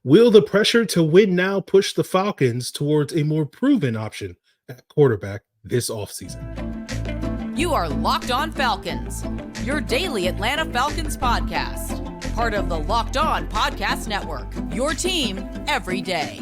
Will the pressure to win now push the Falcons towards a more proven option at quarterback this offseason? You are Locked On Falcons, your daily Atlanta Falcons podcast. Part of the Locked On Podcast Network, your team every day.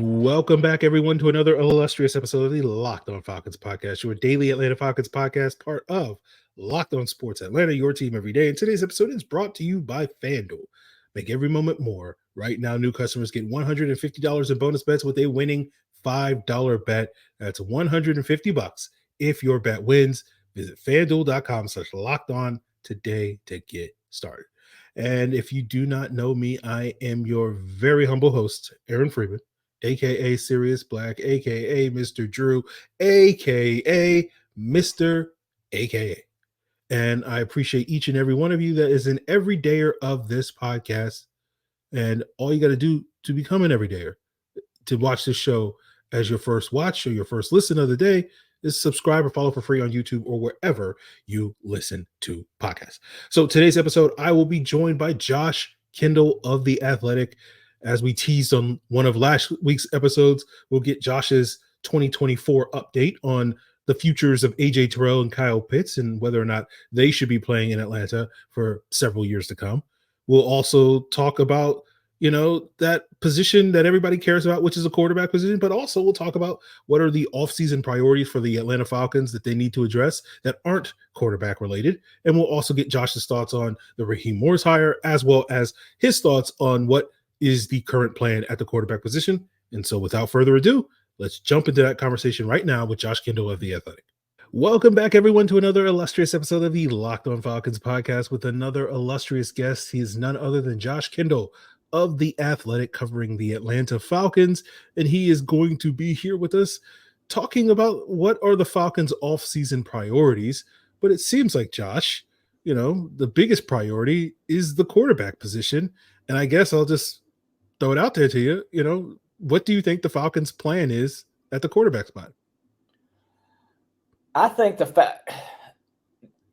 Welcome back, everyone, to another illustrious episode of the Locked On Falcons podcast, your daily Atlanta Falcons podcast, part of Locked On Sports Atlanta, your team every day. And today's episode is brought to you by FanDuel. Make every moment more. Right now, new customers get $150 in bonus bets with a winning $5 bet. That's $150 if your bet wins. Visit FanDuel.com/lockedon today to get started. And if you do not know me, I am your very humble host, Aaron Freeman, aka Sirius Black, aka Mr. Drew, aka Mr. AKA. And I appreciate each and every one of you that is an everydayer of this podcast. And all you got to do to become an everydayer, to watch this show as your first watch or your first listen of the day, is subscribe or follow for free on YouTube or wherever you listen to podcasts. So today's episode, I will be joined by Josh Kendall of The Athletic. As we teased on one of last week's episodes, we'll get Josh's 2024 update on the futures of AJ Terrell and Kyle Pitts and whether or not they should be playing in Atlanta for several years to come. We'll also talk about, that position that everybody cares about, which is a quarterback position, but also we'll talk about what are the offseason priorities for the Atlanta Falcons that they need to address that aren't quarterback related. And we'll also get Josh's thoughts on the Raheem Morris hire, as well as his thoughts on what is the current plan at the quarterback position. And so without further ado, let's jump into that conversation right now with Josh Kendall of The Athletic. Welcome back, everyone, to another illustrious episode of the Locked On Falcons podcast with another illustrious guest. He is none other than Josh Kendall of The Athletic, covering the Atlanta Falcons. And he is going to be here with us talking about what are the Falcons' offseason priorities. But it seems like, Josh, the biggest priority is the quarterback position. And I guess I'll just throw it out there to you. What do you think the Falcons' plan is at the quarterback spot? I think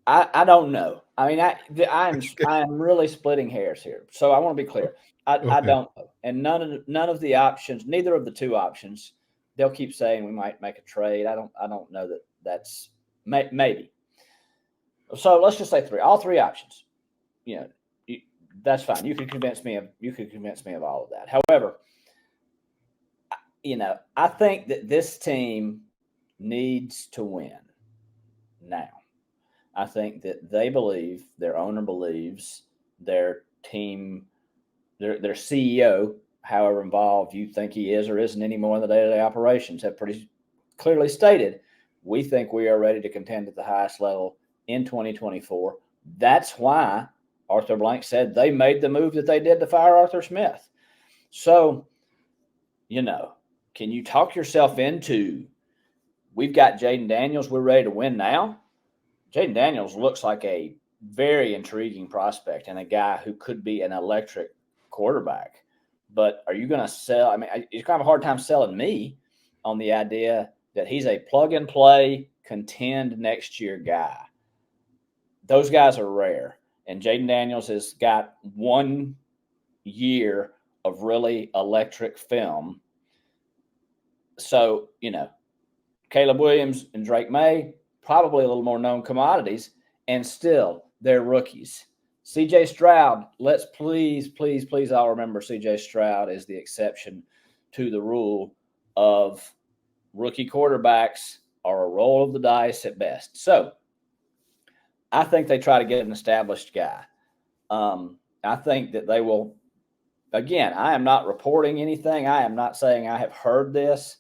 I don't know. I mean, I'm really splitting hairs here. So I want to be clear. I don't know. And none of the options, neither of the two options, they'll keep saying we might make a trade. I don't know that's maybe. So let's just say three. All three options. That's fine. You could convince me of all of that. However, I think that this team needs to win now. I think that their owner believes, their team, their CEO, however involved you think he is or isn't anymore in the day-to-day operations, have pretty clearly stated, we think we are ready to contend at the highest level in 2024. That's why Arthur Blank said they made the move that they did to fire Arthur Smith. So, can you talk yourself into, we've got Jayden Daniels, we're ready to win now? Jayden Daniels looks like a very intriguing prospect and a guy who could be an electric quarterback. But are you going to sell? I mean, you kind of a hard time selling me on the idea that he's a plug-and-play, contend next year guy. Those guys are rare. And Jayden Daniels has got 1 year of really electric film. So, Caleb Williams and Drake May, probably a little more known commodities, and still they're rookies. C.J. Stroud, let's please all remember C.J. Stroud is the exception to the rule of rookie quarterbacks are a roll of the dice at best. So I think they try to get an established guy. I think that they will, again, I am not reporting anything. I am not saying I have heard this,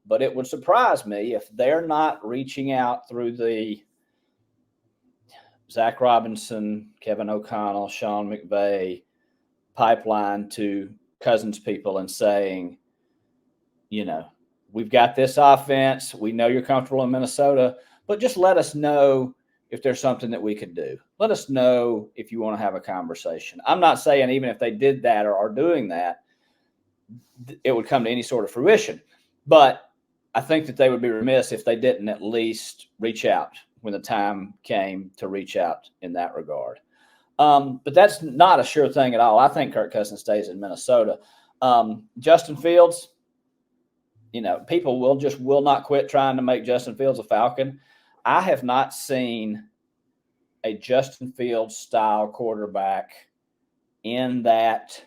but it would surprise me if they're not reaching out through the Zach Robinson, Kevin O'Connell, Sean McVay pipeline to Cousins people and saying, we've got this offense. We know you're comfortable in Minnesota, but just let us know if there's something that we could do. Let us know if you want to have a conversation. I'm not saying even if they did that or are doing that, it would come to any sort of fruition. But I think that they would be remiss if they didn't at least reach out when the time came to reach out in that regard. But that's not a sure thing at all. I think Kirk Cousins stays in Minnesota. Justin Fields, people will not quit trying to make Justin Fields a Falcon. I have not seen a Justin Fields style quarterback in that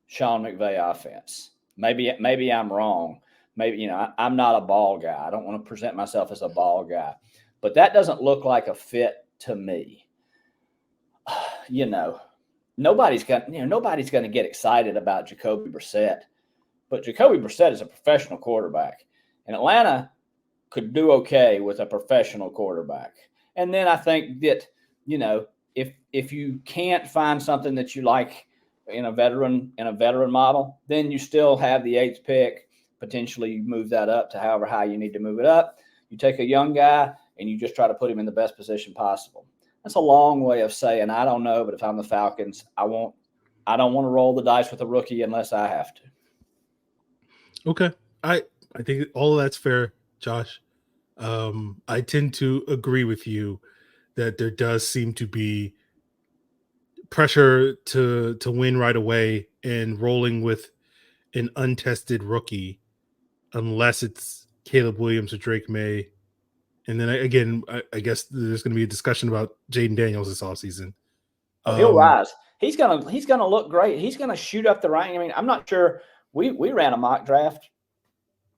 Sean McVay offense. Maybe I'm wrong. Maybe, I'm not a ball guy. I don't want to present myself as a ball guy, but that doesn't look like a fit to me. Nobody's going to get excited about Jacoby Brissett, but Jacoby Brissett is a professional quarterback, and Atlanta could do okay with a professional quarterback. And then I think that, if you can't find something that you like in a veteran model, then you still have the 8th pick. Potentially you move that up to however high you need to move it up. You take a young guy and you just try to put him in the best position possible. That's a long way of saying, I don't know, but if I'm the Falcons, I don't want to roll the dice with a rookie unless I have to. Okay. I think all of that's fair, Josh. I tend to agree with you that there does seem to be pressure to win right away and rolling with an untested rookie, unless it's Caleb Williams or Drake May. And then again, I guess there's going to be a discussion about Jayden Daniels this offseason. Oh, he'll rise. He's gonna look great. He's gonna shoot up the rank. I mean, I'm not sure. We ran a mock draft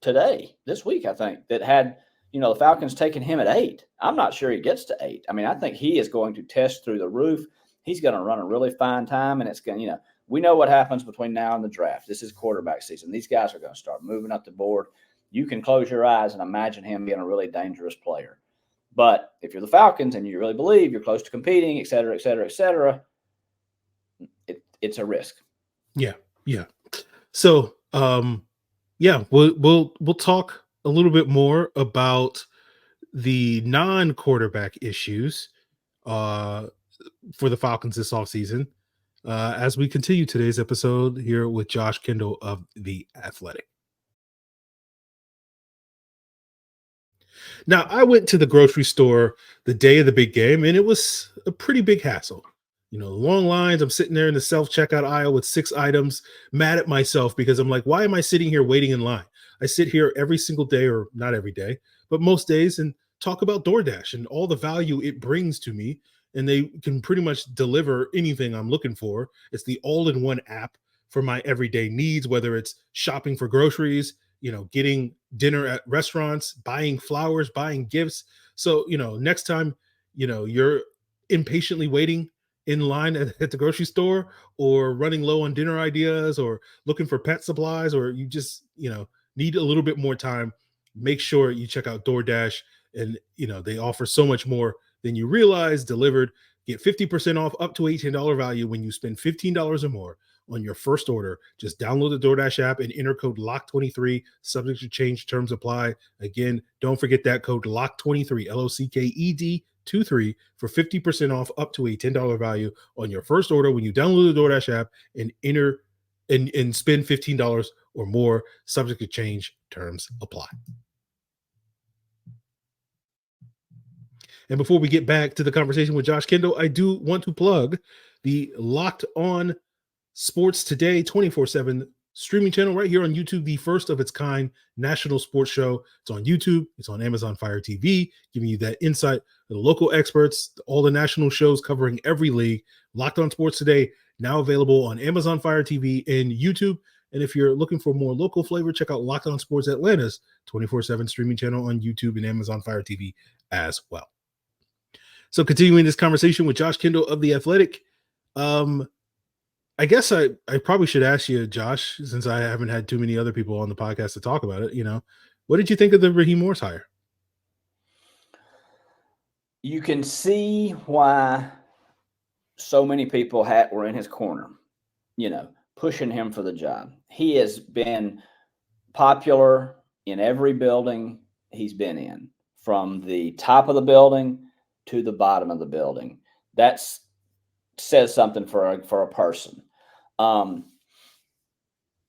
this week, I think, that had the Falcons taking him at 8. I'm not sure he gets to 8. I mean, I think he is going to test through the roof. He's going to run a really fine time, and it's going to, we know what happens between now and the draft. This is quarterback season. These guys are going to start moving up the board. You can close your eyes and imagine him being a really dangerous player. But if you're the Falcons and you really believe you're close to competing, et cetera, et cetera, et cetera, it's a risk. Yeah. So, we'll talk a little bit more about the non-quarterback issues for the Falcons this offseason as we continue today's episode here with Josh Kendall of The Athletic. Now, I went to the grocery store the day of the big game, and it was a pretty big hassle. Long lines. I'm sitting there in the self-checkout aisle with 6 items, mad at myself because I'm like, why am I sitting here waiting in line? I sit here every single day, or not every day, but most days, and talk about DoorDash and all the value it brings to me. And they can pretty much deliver anything I'm looking for. It's the all-in-one app for my everyday needs, whether it's shopping for groceries, getting dinner at restaurants, buying flowers, buying gifts. So, next time, you're impatiently waiting in line at the grocery store, or running low on dinner ideas, or looking for pet supplies, or you just, need a little bit more time, make sure you check out DoorDash. And, they offer so much more than you realize delivered. Get 50% off up to $18 value when you spend $15 or more on your first order. Just download the DoorDash app and enter code LOCK23. Subject to change, terms apply. Again, don't forget that code LOCK23, LOCKED23, for 50% off up to a $10 value on your first order when you download the DoorDash app and enter and spend $15 or more. Subject to change, terms apply. And before we get back to the conversation with Josh Kendall, I do want to plug the Locked On Sports Today 24/7 streaming channel right here on YouTube, the first of its kind national sports show. It's on YouTube. It's on Amazon Fire TV, giving you that insight, the local experts, all the national shows covering every league. Locked On Sports Today, now available on Amazon Fire TV and YouTube. And if you're looking for more local flavor, check out Locked On Sports Atlanta's 24/7 streaming channel on YouTube and Amazon Fire TV as well. So continuing this conversation with Josh Kendall of The Athletic, I guess I probably should ask you, Josh, since I haven't had too many other people on the podcast to talk about it, what did you think of the Raheem Morris hire? You can see why so many people were in his corner, pushing him for the job. He has been popular in every building he's been in, from the top of the building to the bottom of the building. That says something for a person.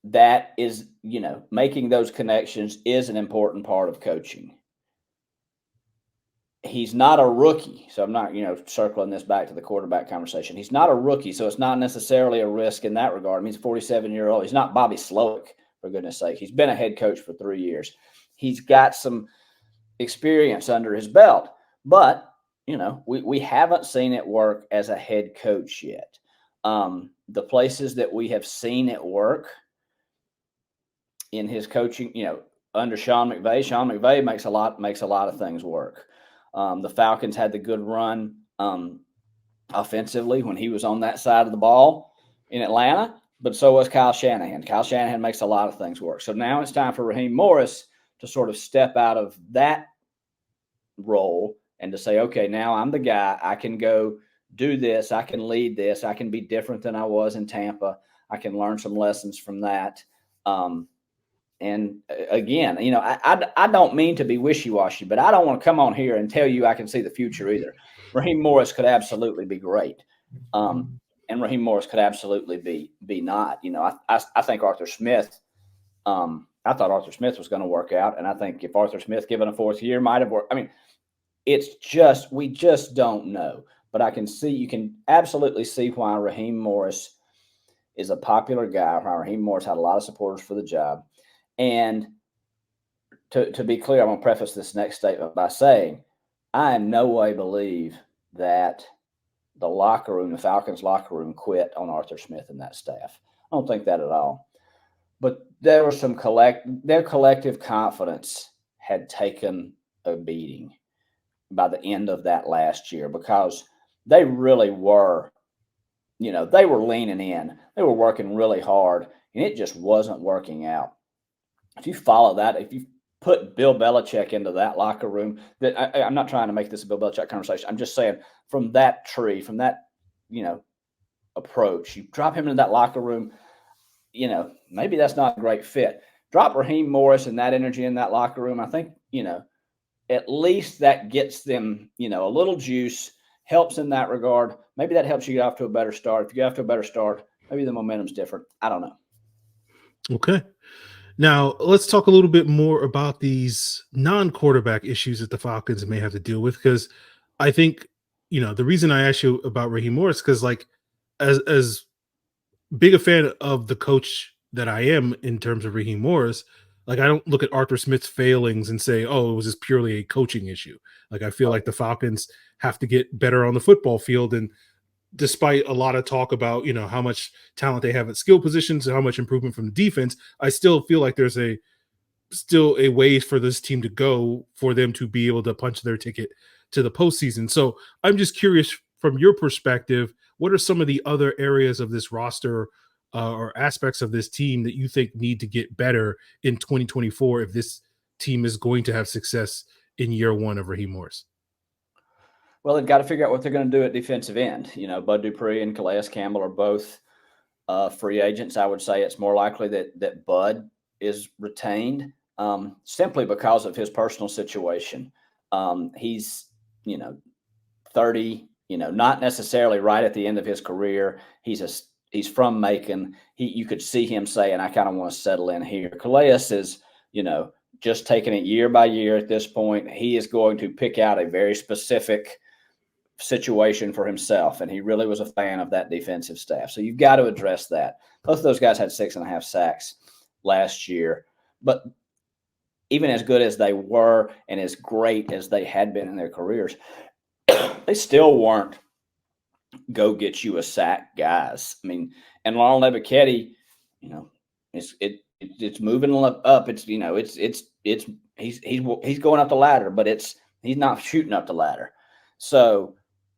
that is, making those connections is an important part of coaching. He's not a rookie, so I'm not, circling this back to the quarterback conversation. He's not a rookie, so it's not necessarily a risk in that regard. I mean, he's 47-year-old. He's not Bobby Slowick, for goodness sake. He's been a head coach for 3 years. He's got some experience under his belt, but we haven't seen it work as a head coach yet. The places that we have seen it work in his coaching, under Sean McVay makes a lot of things work. The Falcons had the good run offensively when he was on that side of the ball in Atlanta, but so was Kyle Shanahan. Kyle Shanahan makes a lot of things work. So now it's time for Raheem Morris to sort of step out of that role and to say, okay, now I'm the guy. I can go do this. I can lead this. I can be different than I was in Tampa. I can learn some lessons from that. And again, I don't mean to be wishy-washy, but I don't want to come on here and tell you I can see the future either. Raheem Morris could absolutely be great. And Raheem Morris could absolutely be not. I think Arthur Smith, I thought Arthur Smith was going to work out. And I think if Arthur Smith given a fourth year might have worked. I mean, we just don't know. But you can absolutely see why Raheem Morris is a popular guy, why Raheem Morris had a lot of supporters for the job. And to be clear, I'm going to preface this next statement by saying I in no way believe that the Falcons locker room quit on Arthur Smith and that staff. I don't think that at all. But there was their collective confidence had taken a beating by the end of that last year because they really were, they were leaning in. They were working really hard, and it just wasn't working out. If you follow that, if you put Bill Belichick into that locker room, I'm not trying to make this a Bill Belichick conversation. I'm just saying from that tree, from that, approach, you drop him into that locker room, maybe that's not a great fit. Drop Raheem Morris and that energy in that locker room. I think, at least that gets them, a little juice, helps in that regard. Maybe that helps you get off to a better start. If you get off to a better start, maybe the momentum's different. I don't know. Okay. Now, let's talk a little bit more about these non-quarterback issues that the Falcons may have to deal with, because I think, the reason I asked you about Raheem Morris, because as big a fan of the coach that I am in terms of Raheem Morris, I don't look at Arthur Smith's failings and say, oh, it was just purely a coaching issue. I feel like the Falcons have to get better on the football field. And despite a lot of talk about, how much talent they have at skill positions and how much improvement from the defense, I still feel like there's still a way for this team to go for them to be able to punch their ticket to the postseason. So I'm just curious from your perspective, what are some of the other areas of this roster or aspects of this team that you think need to get better in 2024 if this team is going to have success in year one of Raheem Morris? Well, they've got to figure out what they're going to do at defensive end. Bud Dupree and Calais Campbell are both free agents. I would say it's more likely that Bud is retained simply because of his personal situation. He's, 30, not necessarily right at the end of his career. He's from Macon. You could see him saying, I kind of want to settle in here. Calais is, just taking it year by year at this point. He is going to pick out a very specific situation for himself, and he really was a fan of that defensive staff. So you've got to address that. Both of those guys had 6.5 sacks last year, but even as good as they were and as great as they had been in their careers, they still weren't go get you a sack guys. I mean, and Laurel Nebuchadnezzar, it's moving up. It's he's going up the ladder, but he's not shooting up the ladder. So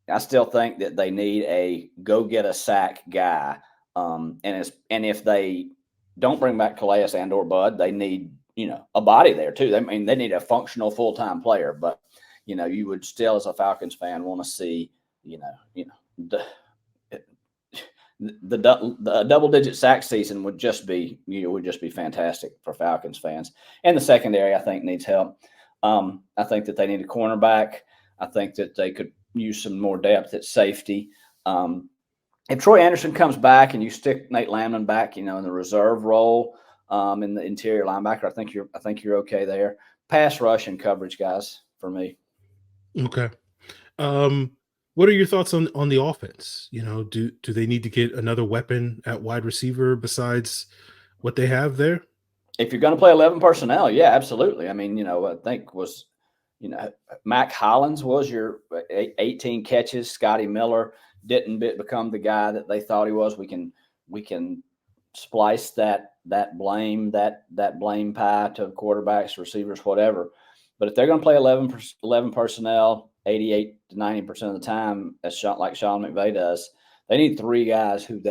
I still think that they need a go get a sack guy. And if they don't bring back Calais and or Bud, they need, a body there too. They need a functional full-time player, but you would still, as a Falcons fan, want to see, the double-digit sack season would just be fantastic for Falcons fans. And the secondary, I think, needs help. I think that they need a cornerback. I think that they could use some more depth at safety. if Troy Anderson comes back and you stick Nate Landman back, in the reserve role, in the interior linebacker, I think you're okay there. Pass rush and coverage, guys, for me. Okay. What are your thoughts on the offense? Do they need to get another weapon at wide receiver besides what they have there? If you're going to play 11 personnel, yeah, absolutely. I mean, I think Mac Hollins was your 18 catches. Scotty Miller didn't become the guy that they thought he was. We can splice that blame pie to quarterbacks, receivers, whatever. But if they're going to play 11 personnel 88 to 90% of the time, like Sean McVay does, they need three guys who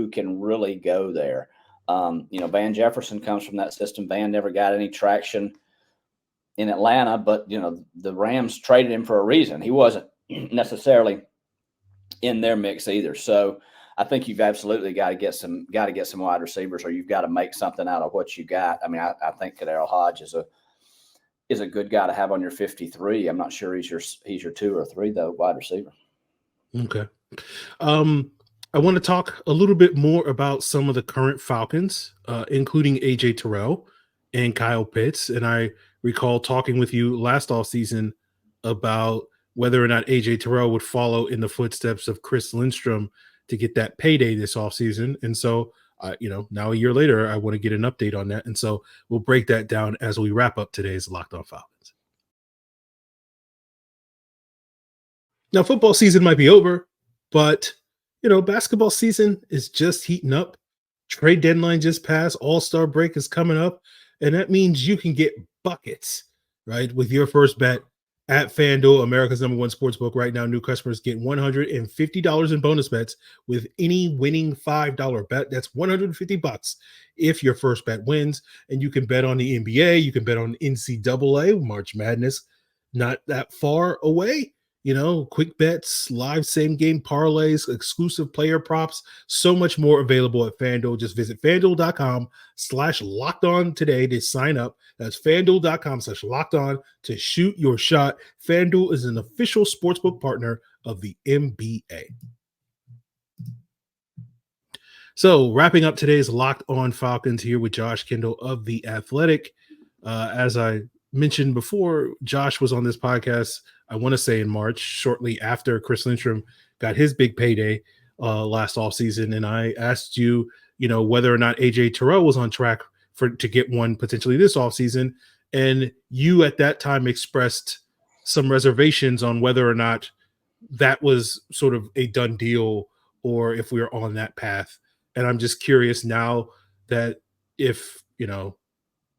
can really go there. Van Jefferson comes from that system. Van never got any traction in Atlanta, but the Rams traded him for a reason. He wasn't necessarily in their mix either. So I think you've absolutely got to get some wide receivers, or you've got to make something out of what you got. I mean, I think Terrell Hodge is a good guy to have on your 53. I'm not sure he's your 2 or 3 though, wide receiver. Okay. I want to talk a little bit more about some of the current Falcons, including AJ Terrell and Kyle Pitts. And I recall talking with you last offseason about whether or not AJ Terrell would follow in the footsteps of Chris Lindstrom to get that payday this offseason. And so, now a year later, I want to get an update on that. And so we'll break that down as we wrap up today's Locked On Falcons. Now, football season might be over, but basketball season is just heating up. Trade deadline just passed. All-Star break is coming up. And that means you can get buckets, right, with your first bet at FanDuel, America's #1 sportsbook. Right now, new customers get $150 in bonus bets with any winning $5 bet. That's $150 if your first bet wins. And you can bet on the NBA. You can bet on NCAA, March Madness, not that far away. Quick bets, live same game parlays, exclusive player props, so much more available at FanDuel. Just visit FanDuel.com/lockedon today to sign up. That's FanDuel.com/lockedon to shoot your shot. FanDuel is an official sportsbook partner of the NBA. So wrapping up today's Locked On Falcons here with Josh Kendall of The Athletic. As I mentioned before, Josh was on this podcast, I want to say in March, shortly after Chris Lindstrom got his big payday last offseason. And I asked you, whether or not AJ Terrell was on track to get one potentially this offseason. And you at that time expressed some reservations on whether or not that was sort of a done deal or if we are on that path. And I'm just curious now that if,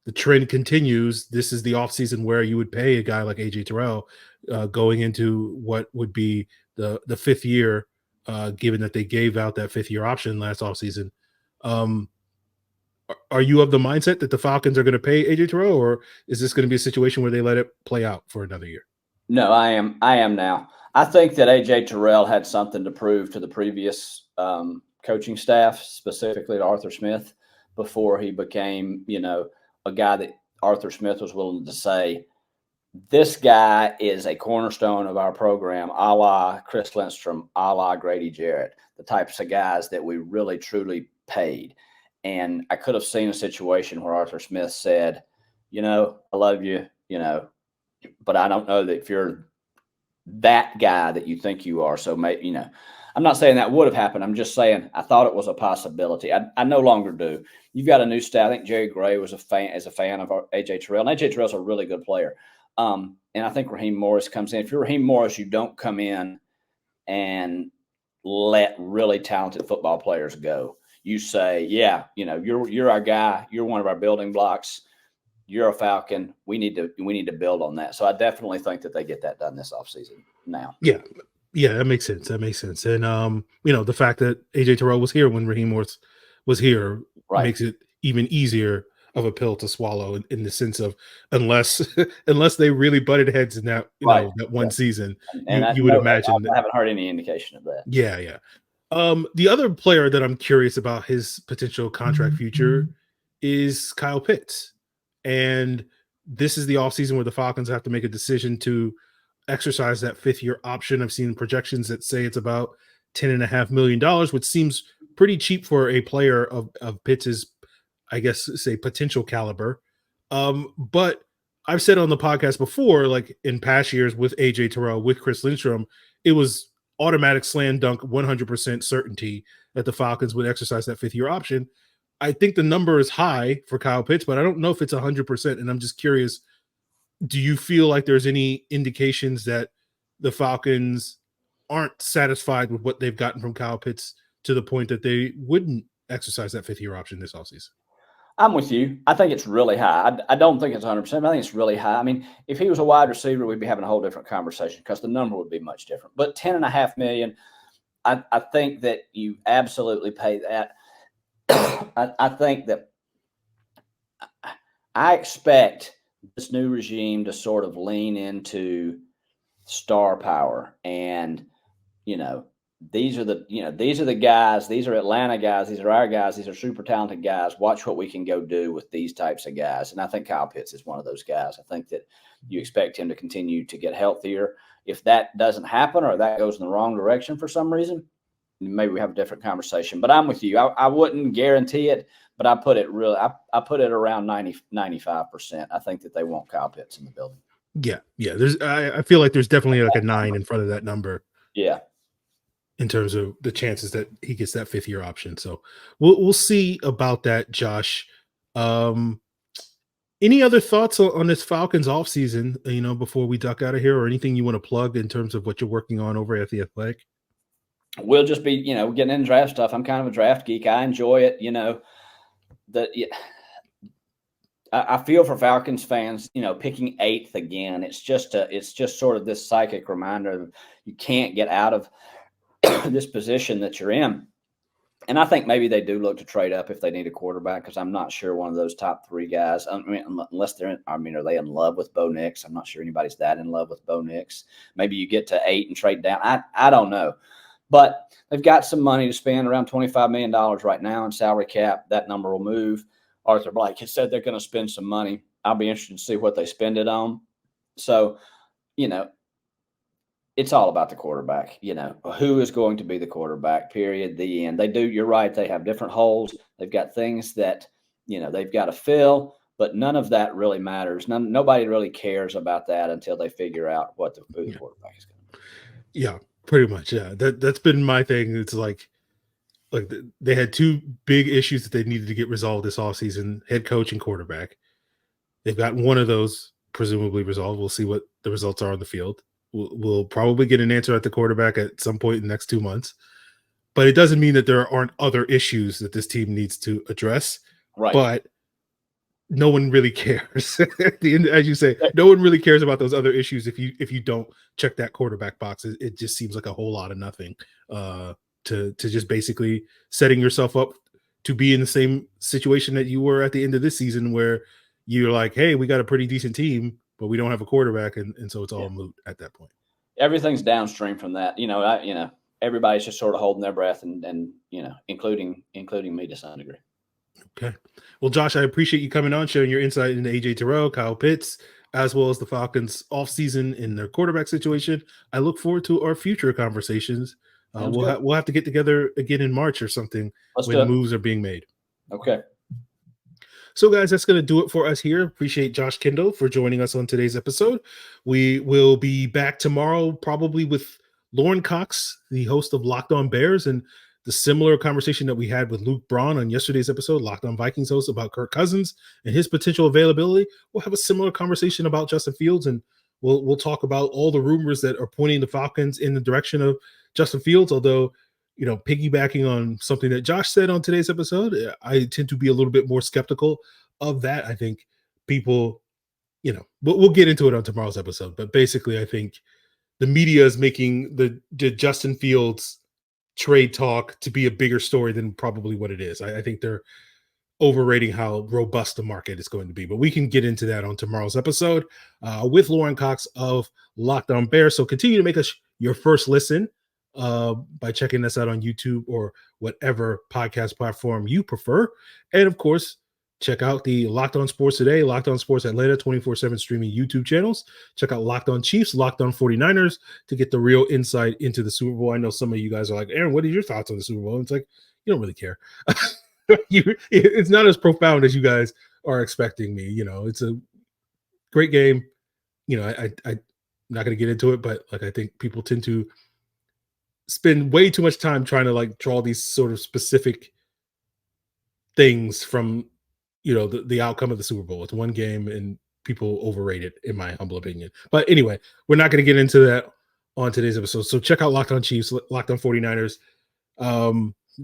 the trend continues, this is the offseason where you would pay a guy like AJ Terrell going into what would be the fifth year, given that they gave out that 5th-year option last offseason. Are you of the mindset that the Falcons are going to pay AJ Terrell, or is this going to be a situation where they let it play out for another year? No, I am now. I think that AJ Terrell had something to prove to the previous coaching staff, specifically to Arthur Smith, before he became, a guy that Arthur Smith was willing to say, this guy is a cornerstone of our program, a la Chris Lindstrom, a la Grady Jarrett, the types of guys that we really, truly paid. And I could have seen a situation where Arthur Smith said, I love you, but I don't know that if you're that guy that you think you are. So, I'm not saying that would have happened. I'm just saying I thought it was a possibility. I no longer do. You've got a new staff. I think Jerry Gray is a fan of AJ Terrell. And AJ Terrell's a really good player. And I think Raheem Morris comes in. If you're Raheem Morris, you don't come in and let really talented football players go. You say, yeah, you're our guy. You're one of our building blocks. You're a Falcon. We need to build on that. So I definitely think that they get that done this offseason now. Yeah, that makes sense. And the fact that AJ Terrell was here when Raheem Morris was here makes it even easier of a pill to swallow in the sense of unless they really butted heads in that that one season, and you would imagine. I haven't heard any indication of that. Yeah. The other player that I'm curious about his potential contract future is Kyle Pitts, and this is the offseason where the Falcons have to make a decision to exercise that 5th-year option. I've seen projections that say it's about $10.5 million, which seems pretty cheap for a player of Pitts' I guess say potential caliber. But I've said on the podcast before, like in past years with AJ Terrell, with Chris Lindstrom, it was automatic slam dunk, 100% certainty that the Falcons would exercise that 5th year option. I think the number is high for Kyle Pitts, but I don't know if it's 100%. And I'm just curious, do you feel like there's any indications that the Falcons aren't satisfied with what they've gotten from Kyle Pitts to the point that they wouldn't exercise that 5th year option this offseason? I'm with you. I think it's really high. I don't think it's 100%, but I think it's really high. I mean, if he was a wide receiver, we'd be having a whole different conversation because the number would be much different. But $10.5 million, I think that you absolutely pay that. I think that I expect this new regime to sort of lean into star power. And, these are the guys, these are Atlanta guys, these are our guys, these are super talented guys. Watch what we can go do with these types of guys. And I think Kyle Pitts is one of those guys. I think that you expect him to continue to get healthier. If that doesn't happen or that goes in the wrong direction for some reason, maybe we have a different conversation. But I'm with you. I wouldn't guarantee it, but I put it around 95%. I think that they want Kyle Pitts in the building. Yeah. I feel like there's definitely like a 9 in front of that number. Yeah. In terms of the chances that he gets that 5th year option. So we'll see about that, Josh. Any other thoughts on this Falcons offseason, before we duck out of here, or anything you want to plug in terms of what you're working on over at The Athletic? We'll just be, getting into draft stuff. I'm kind of a draft geek. I enjoy it. I feel for Falcons fans, picking 8th again. It's just sort of this psychic reminder that you can't get out of this position that you're in. And I think maybe they do look to trade up if they need a quarterback, because I'm not sure one of those top 3 guys, unless are they in love with Bo Nix? I'm not sure anybody's that in love with Bo Nix. Maybe you get to 8 and trade down. I don't know. But they've got some money to spend, around $25 million right now in salary cap. That number will move. Arthur Blank has said they're going to spend some money. I'll be interested to see what they spend it on. So, it's all about the quarterback. Who is going to be the quarterback, period, the end. You're right, they have different holes. They've got things that, they've got to fill, but none of that really matters. Nobody really cares about that until they figure out who the quarterback is going to be. Yeah, pretty much. Yeah, that's been my thing. It's like they had 2 big issues that they needed to get resolved this offseason: head coach and quarterback. They've got one of those presumably resolved. We'll see what the results are on the field. We'll probably get an answer at the quarterback at some point in the next 2 months. But it doesn't mean that there aren't other issues that this team needs to address. Right. But no one really cares. At the end, as you say, no one really cares about those other issues if you don't check that quarterback box. It just seems like a whole lot of nothing to just basically setting yourself up to be in the same situation that you were at the end of this season, where you're like, hey, we got a pretty decent team, but we don't have a quarterback, and so it's all moot at that point. Everything's downstream from that. Everybody's just sort of holding their breath, and including me to some degree. Okay. Well, Josh, I appreciate you coming on, sharing your insight into AJ Terrell, Kyle Pitts, as well as the Falcons offseason in their quarterback situation. I look forward to our future conversations. We'll have to get together again in March or something when moves are being made. Okay. So, guys, that's going to do it for us here. Appreciate Josh Kendall for joining us on today's episode. We will be back tomorrow, probably with Lauren Cox, the host of Locked On Bears, and the similar conversation that we had with Luke Braun on yesterday's episode, Locked On Vikings host, about Kirk Cousins and his potential availability. We'll have a similar conversation about Justin Fields, and we'll talk about all the rumors that are pointing the Falcons in the direction of Justin Fields, although piggybacking on something that Josh said on today's episode, I tend to be a little bit more skeptical of that. I think people, we'll get into it on tomorrow's episode, but basically I think the media is making the Justin Fields trade talk to be a bigger story than probably what it is. I think they're overrating how robust the market is going to be, but we can get into that on tomorrow's episode with Lauren Cox of Locked On Bears. So continue to make us your first listen by checking us out on YouTube or whatever podcast platform you prefer. And of course, Check out the Locked On Sports Today, Locked On Sports Atlanta 24/7 streaming YouTube channels. Check out Locked On Chiefs, Locked On 49ers to get the real insight into the Super Bowl. I know some of you guys are like, Aaron, what are your thoughts on the Super Bowl? And it's like, you don't really care. It's not as profound as you guys are expecting me. It's a great game. I'm not going to get into it, but like I think people tend to spend way too much time trying to like draw these sort of specific things from the outcome of the Super Bowl. It's one game and people overrate it, in my humble opinion. But anyway, we're not going to get into that on today's episode. So check out Locked On Chiefs, Locked On 49ers.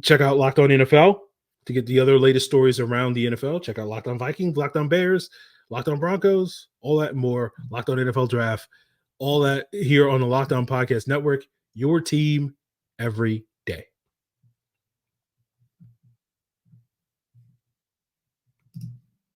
Check out Locked On NFL to get the other latest stories around the NFL. Check out Locked On Vikings, Locked On Bears, Locked On Broncos, all that and more. Locked On NFL Draft, all that here on the Locked On Podcast Network. Your team every